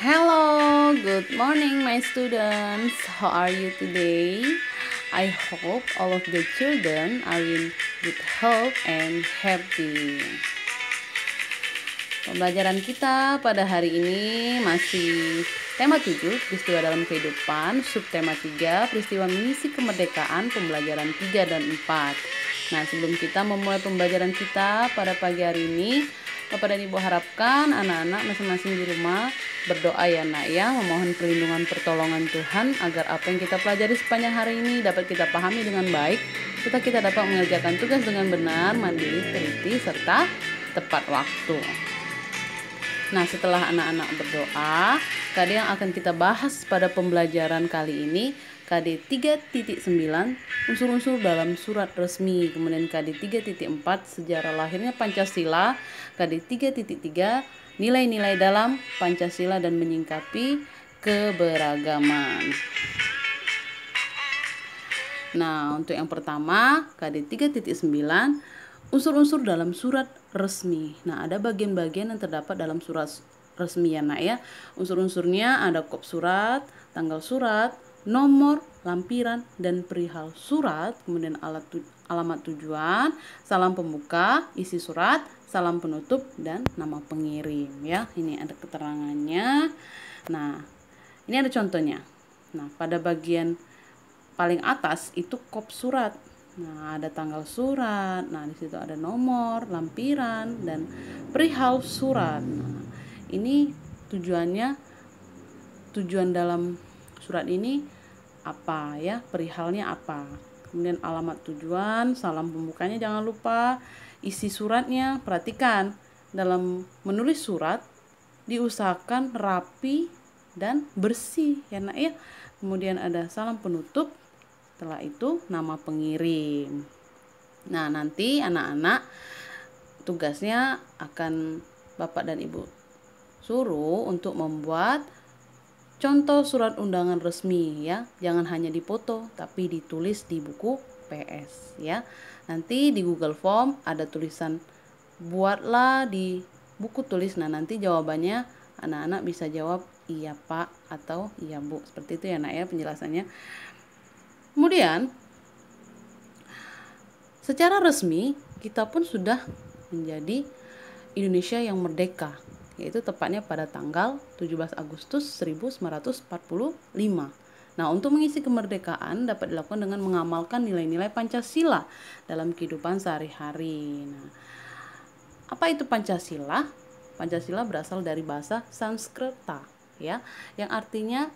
Hello, good morning, my students. How are you today? I hope all of the children are in good health and happy. Pembelajaran kita pada hari ini masih tema 7, peristiwa dalam kehidupan, subtema 3, peristiwa mengisi kemerdekaan, pembelajaran 3 dan 4. Nah, sebelum kita memulai pembelajaran kita pada pagi hari ini, Bapak dan Ibu harapkan anak-anak masing-masing di rumah berdoa ya nak ya, memohon perlindungan pertolongan Tuhan agar apa yang kita pelajari sepanjang hari ini dapat kita pahami dengan baik, serta kita dapat mengerjakan tugas dengan benar, mandiri, teliti, serta tepat waktu. Nah, setelah anak-anak berdoa, KD yang akan kita bahas pada pembelajaran kali ini KD 3.9 unsur-unsur dalam surat resmi, kemudian KD 3.4 sejarah lahirnya Pancasila, KD 3.3 nilai-nilai dalam Pancasila dan menyingkapi keberagaman. Nah, untuk yang pertama KD 3.9 unsur-unsur dalam surat resmi. Nah, ada bagian-bagian yang terdapat dalam surat resmi ya nak ya. Unsur-unsurnya ada kop surat, tanggal surat, nomor, lampiran, dan perihal surat, kemudian alamat tujuan, salam pembuka, isi surat, salam penutup, dan nama pengirim ya. Ini ada keterangannya. Nah, ini ada contohnya. Nah, pada bagian paling atas itu kop surat. Nah, ada tanggal surat. Nah, di situ ada nomor, lampiran, dan perihal surat. Nah, ini tujuan dalam surat ini apa ya, perihalnya apa, kemudian alamat tujuan, salam pembukanya jangan lupa, isi suratnya perhatikan dalam menulis surat diusahakan rapi dan bersih ya nak ya. Kemudian ada salam penutup, setelah itu nama pengirim. Nah, nanti anak-anak tugasnya akan Bapak dan Ibu suruh untuk membuat contoh surat undangan resmi ya. Jangan hanya dipoto tapi ditulis di buku PS ya. Nanti di Google Form ada tulisan buatlah di buku tulis. Nah, nanti jawabannya anak-anak bisa jawab iya Pak atau iya Bu. Seperti itu ya nak ya penjelasannya. Kemudian secara resmi kita pun sudah menjadi Indonesia yang merdeka, yaitu tepatnya pada tanggal 17 Agustus 1945. Nah, untuk mengisi kemerdekaan dapat dilakukan dengan mengamalkan nilai-nilai Pancasila dalam kehidupan sehari-hari. Nah, apa itu Pancasila? Pancasila berasal dari bahasa Sanskerta ya, yang artinya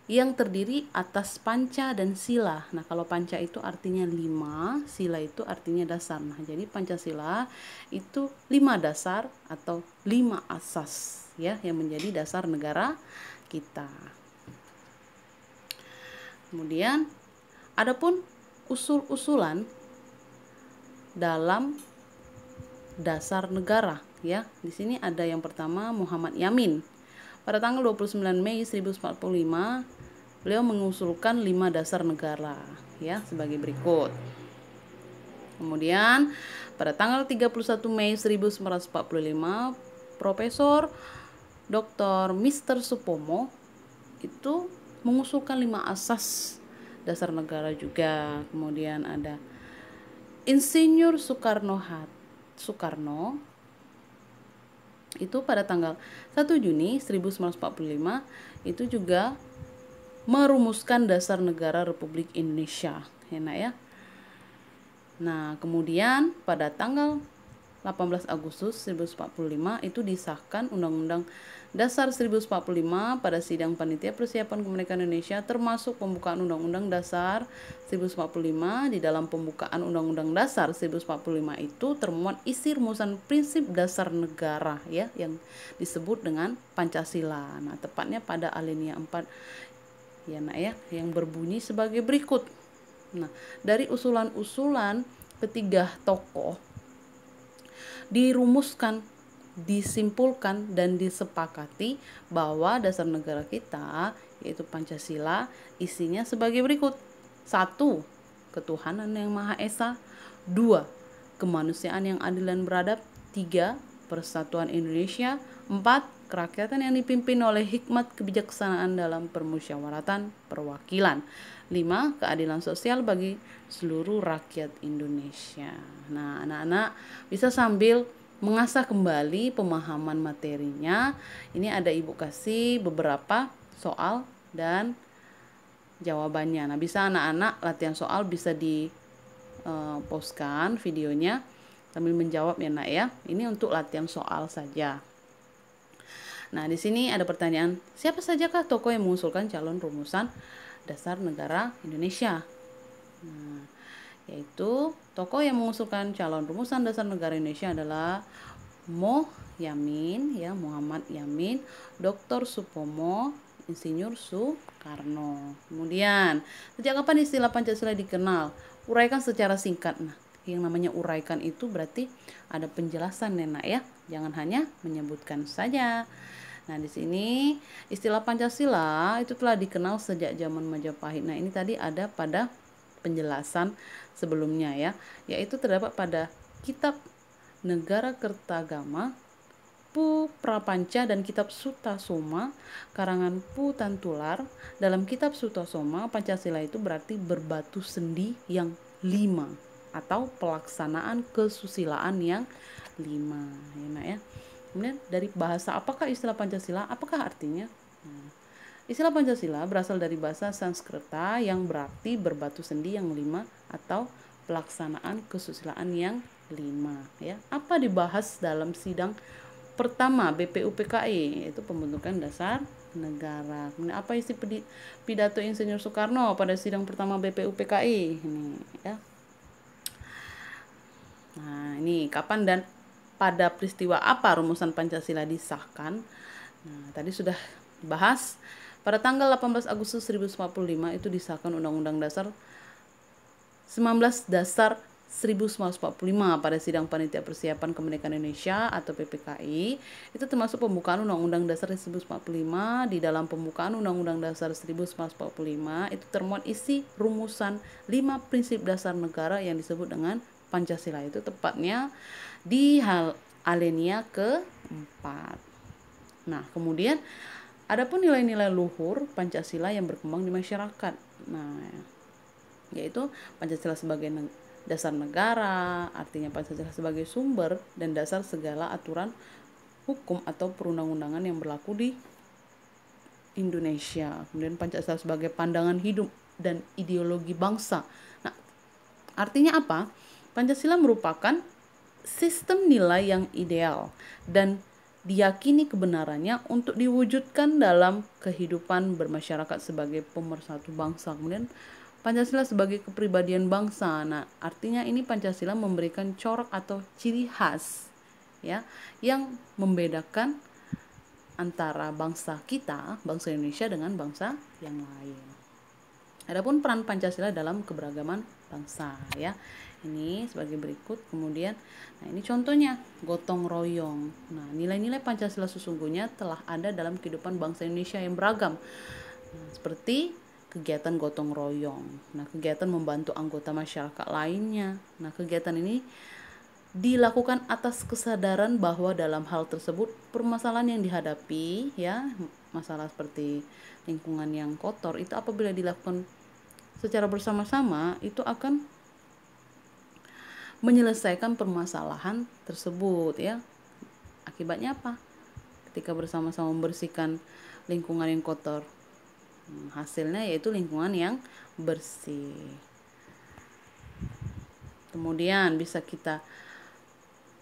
yang terdiri atas panca dan sila. Nah, kalau panca itu artinya 5, sila itu artinya dasar. Nah, jadi Pancasila itu 5 dasar atau 5 asas ya yang menjadi dasar negara kita. Kemudian adapun usul-usulan dalam dasar negara ya. Di sini ada yang pertama Muhammad Yamin. Pada tanggal 29 Mei 1945, beliau mengusulkan 5 dasar negara ya sebagai berikut. Kemudian pada tanggal 31 Mei 1945, Profesor Dr. Mr. Supomo itu mengusulkan 5 asas dasar negara juga. Kemudian ada Insinyur Soekarno itu pada tanggal 1 Juni 1945 itu juga merumuskan dasar negara Republik Indonesia ya nak ya. Nah, kemudian pada tanggal 18 Agustus 1945 itu disahkan Undang-Undang Dasar 1945 pada sidang panitia persiapan kemerdekaan Indonesia, termasuk pembukaan Undang-Undang Dasar 1945. Di dalam pembukaan Undang-Undang Dasar 1945 itu termuat isi rumusan prinsip dasar negara ya yang disebut dengan Pancasila. Nah, tepatnya pada alinea 4 ya nak ya, yang berbunyi sebagai berikut. Nah, dari usulan-usulan ketiga tokoh dirumuskan, disimpulkan, dan disepakati bahwa dasar negara kita yaitu Pancasila isinya sebagai berikut. 1. Ketuhanan yang Maha Esa. 2. Kemanusiaan yang adil dan beradab. 3. Persatuan Indonesia. 4. Kerakyatan yang dipimpin oleh hikmat kebijaksanaan dalam permusyawaratan perwakilan. 5. Keadilan sosial bagi seluruh rakyat Indonesia. Nah, anak-anak bisa sambil mengasah kembali pemahaman materinya. Ini ada Ibu kasih beberapa soal dan jawabannya. Nah, bisa anak-anak latihan soal bisa di postkan videonya sambil menjawab ya nak ya. Ini untuk latihan soal saja. Nah, di sini ada pertanyaan, siapa sajakah tokoh yang mengusulkan calon rumusan dasar negara Indonesia? Nah, yaitu tokoh yang mengusulkan calon rumusan dasar negara Indonesia adalah Muhammad Yamin, Dr. Supomo, Insinyur Soekarno. Kemudian, sejak kapan istilah Pancasila dikenal? Uraikan secara singkat. Nah, yang namanya uraikan itu berarti ada penjelasan Nenak ya. Jangan hanya menyebutkan saja. Nah, di sini istilah Pancasila itu telah dikenal sejak zaman Majapahit. Nah, ini tadi ada pada penjelasan sebelumnya ya, yaitu terdapat pada kitab Negara Kertagama, Pu Prapanca dan kitab Sutasoma karangan Pu Tantular. Dalam kitab Sutasoma, Pancasila itu berarti berbatu sendi yang 5 atau pelaksanaan kesusilaan yang 5 ya nak ya. Kemudian dari bahasa, apakah istilah Pancasila? Apakah artinya? Nah, istilah Pancasila berasal dari bahasa Sanskerta yang berarti berbatu sendi yang 5 atau pelaksanaan kesusilaan yang 5 ya. Apa dibahas dalam sidang pertama BPUPKI, yaitu pembentukan dasar negara. Kemudian apa isi pidato Insinyur Soekarno pada sidang pertama BPUPKI? Ini ya. Nah, ini kapan dan pada peristiwa apa rumusan Pancasila disahkan? Nah, tadi sudah dibahas. Pada tanggal 18 Agustus 1945 itu disahkan Undang-Undang Dasar 19 Dasar 1945 pada sidang Panitia Persiapan Kemerdekaan Indonesia atau PPKI. Itu termasuk pembukaan Undang-Undang Dasar 1945. Di dalam pembukaan Undang-Undang Dasar 1945 itu termuat isi rumusan 5 prinsip dasar negara yang disebut dengan Pancasila, itu tepatnya di alinea ke-4. Nah, kemudian adapun nilai-nilai luhur Pancasila yang berkembang di masyarakat. Nah, yaitu Pancasila sebagai dasar negara, artinya Pancasila sebagai sumber dan dasar segala aturan hukum atau perundang-undangan yang berlaku di Indonesia. Kemudian Pancasila sebagai pandangan hidup dan ideologi bangsa. Nah, artinya apa? Pancasila merupakan sistem nilai yang ideal dan diyakini kebenarannya untuk diwujudkan dalam kehidupan bermasyarakat sebagai pemersatu bangsa. Kemudian Pancasila sebagai kepribadian bangsa. Nah, artinya ini Pancasila memberikan corak atau ciri khas ya yang membedakan antara bangsa kita, bangsa Indonesia dengan bangsa yang lain. Adapun peran Pancasila dalam keberagaman bangsa ya. Ini sebagai berikut. Kemudian nah ini contohnya gotong royong. Nah, nilai-nilai Pancasila sesungguhnya telah ada dalam kehidupan bangsa Indonesia yang beragam. Nah, seperti kegiatan gotong royong. Nah, kegiatan membantu anggota masyarakat lainnya. Nah, kegiatan ini dilakukan atas kesadaran bahwa dalam hal tersebut permasalahan yang dihadapi ya, masalah seperti lingkungan yang kotor itu apabila dilakukan secara bersama-sama itu akan menyelesaikan permasalahan tersebut ya. Akibatnya apa? Ketika bersama-sama membersihkan lingkungan yang kotor, hasilnya yaitu lingkungan yang bersih. Kemudian bisa kita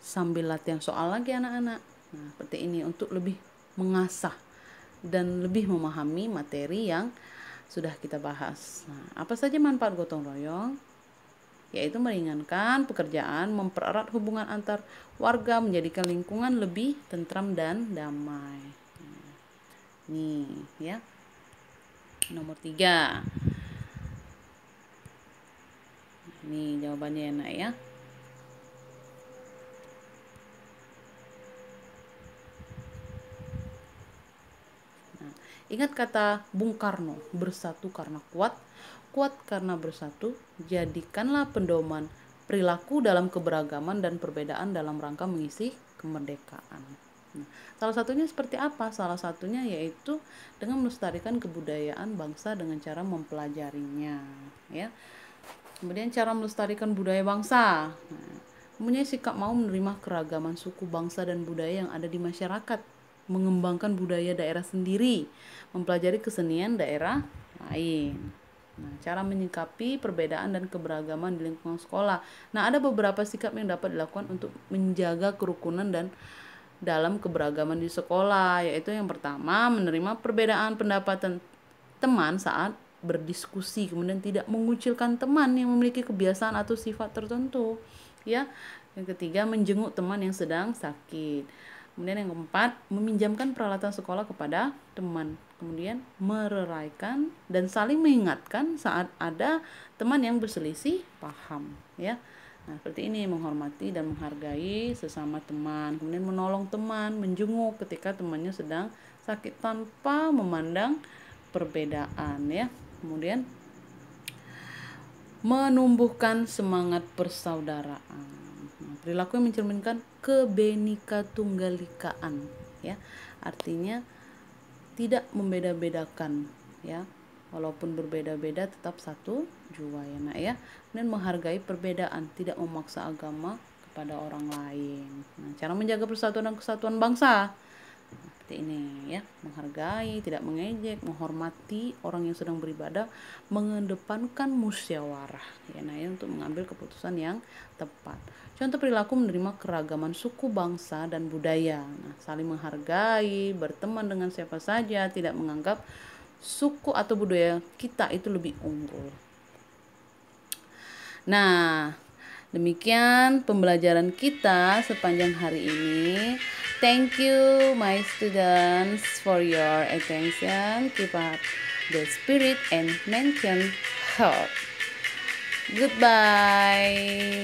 sambil latihan soal lagi anak-anak. Nah, seperti ini untuk lebih mengasah dan lebih memahami materi yang sudah kita bahas. Nah, apa saja manfaat gotong royong? Yaitu meringankan pekerjaan, mempererat hubungan antar warga, menjadikan lingkungan lebih tentram dan damai. Nah, nih ya. Nomor 3. Ini jawabannya ya nak ya. Nah, ingat kata Bung Karno, bersatu karena kuat, kuat karena bersatu. Jadikanlah pedoman perilaku dalam keberagaman dan perbedaan dalam rangka mengisi kemerdekaan. Nah, salah satunya seperti apa? Salah satunya yaitu dengan melestarikan kebudayaan bangsa dengan cara mempelajarinya, ya. Kemudian cara melestarikan budaya bangsa. Nah, mempunyai sikap mau menerima keragaman suku, bangsa, dan budaya yang ada di masyarakat, mengembangkan budaya daerah sendiri, mempelajari kesenian daerah lain. Nah, cara menyikapi perbedaan dan keberagaman di lingkungan sekolah. Nah, ada beberapa sikap yang dapat dilakukan untuk menjaga kerukunan dan dalam keberagaman di sekolah, yaitu yang pertama, menerima perbedaan pendapat teman saat berdiskusi, kemudian tidak mengucilkan teman yang memiliki kebiasaan atau sifat tertentu, ya. Yang ketiga, menjenguk teman yang sedang sakit. Kemudian yang keempat, meminjamkan peralatan sekolah kepada teman. Kemudian mereraikan dan saling mengingatkan saat ada teman yang berselisih paham, ya. Nah, seperti ini, menghormati dan menghargai sesama teman, kemudian menolong teman, menjenguk ketika temannya sedang sakit tanpa memandang perbedaan, ya. Kemudian menumbuhkan semangat persaudaraan. Nah, perilaku yang mencerminkan kebenika tunggalikaan, ya. Artinya tidak membeda-bedakan, ya. Walaupun berbeda-beda tetap satu jua, ya nak, ya. Dan menghargai perbedaan, tidak memaksa agama kepada orang lain. Nah, cara menjaga persatuan dan kesatuan bangsa seperti ini, ya. Menghargai, tidak mengejek, menghormati orang yang sedang beribadah, mengedepankan musyawarah, ya, nah, ya, untuk mengambil keputusan yang tepat. Contoh perilaku menerima keragaman suku, bangsa, dan budaya. Nah, saling menghargai, berteman dengan siapa saja, tidak menganggap suku atau budaya kita itu lebih unggul. Nah, demikian pembelajaran kita sepanjang hari ini. Thank you my students for your attention. Keep up the spirit and maintain health. Goodbye.